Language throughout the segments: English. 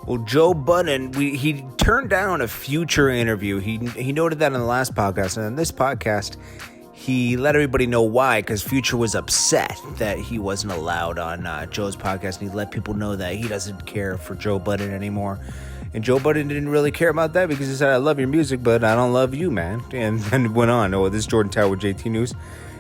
Well, Joe Budden, he turned down a Future interview. He noted that in the last podcast, and in this podcast, he let everybody know why, because Future was upset that he wasn't allowed on Joe's podcast, and he let people know that he doesn't care for Joe Budden anymore. And Joe Budden didn't really care about that because he said, I love your music, but I don't love you, man. And then went on. Oh, this is Jordan Tower with JT News.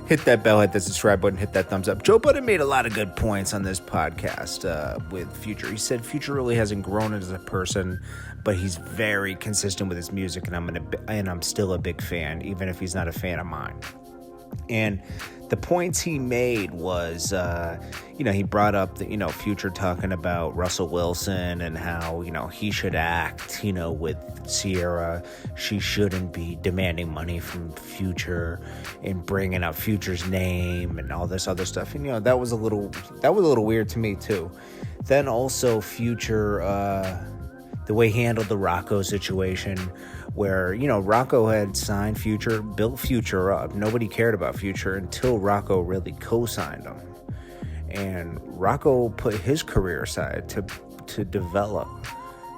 Hit that bell, hit that subscribe button, hit that thumbs up. Joe Budden made a lot of good points on this podcast with Future. He said Future really hasn't grown as a person, but he's very consistent with his music, and I'm still a big fan, even if he's not a fan of mine. And the points he made was, he brought up the, Future talking about Russell Wilson and how, he should act, with Sierra. She shouldn't be demanding money from Future and bringing up Future's name and all this other stuff. And, that was a little weird to me too. Then also Future, the way he handled the Rocco situation, where, Rocco had signed Future, built Future up. Nobody cared about Future until Rocco really co-signed him. And Rocco put his career aside to develop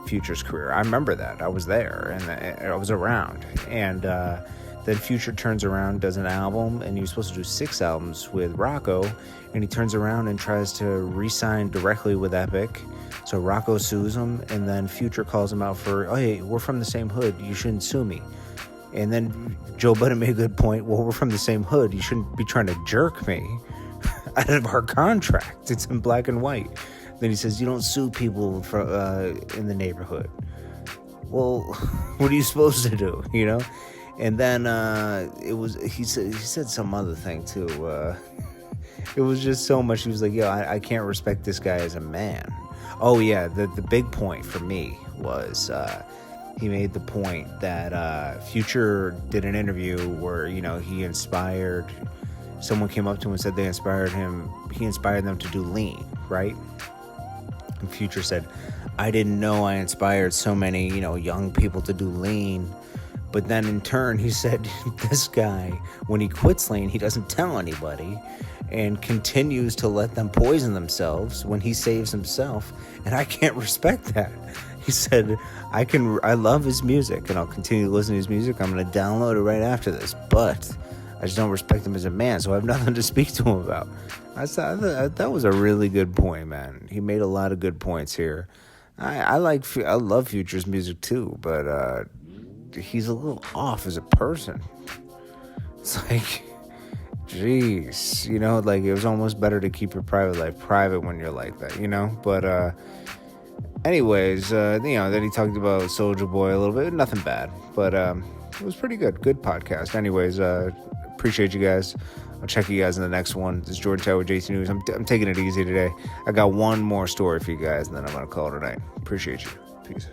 Future's career. I remember that. I was there, and I was around. And then Future turns around, does an album, and he was supposed to do 6 albums with Rocco, and he turns around and tries to re-sign directly with Epic. So Rocco sues him, and then Future calls him out for, oh, hey, we're from the same hood. You shouldn't sue me. And then Joe Budden made a good point. Well, we're from the same hood. You shouldn't be trying to jerk me out of our contract. It's in black and white. Then he says, you don't sue people in the neighborhood. Well, what are you supposed to do, And then he said some other thing, too. It was just so much. He was like, I can't respect this guy as a man. Oh, yeah, the big point for me was he made the point that Future did an interview where, he inspired, someone came up to him and said he inspired them to do Lean, right? And Future said, I didn't know I inspired so many, young people to do Lean. But then in turn, he said, this guy, when he quits Lean, he doesn't tell anybody and continues to let them poison themselves when he saves himself. And I can't respect that. He said, I love his music and I'll continue to listen to his music. I'm going to download it right after this, but I just don't respect him as a man, so I have nothing to speak to him about. I thought that was a really good point, man. He made a lot of good points here. I love Future's music too, but he's a little off as a person. It's like, jeez, it was almost better to keep your private life private when you're like that, But anyways, then he talked about Soulja Boy a little bit. Nothing bad, but it was pretty good. Good podcast. Anyways, appreciate you guys. I'll check you guys in the next one. This is Jordan Tower with JT News. I'm taking it easy today. I got one more story for you guys, and then I'm going to call it a night. Appreciate you. Peace.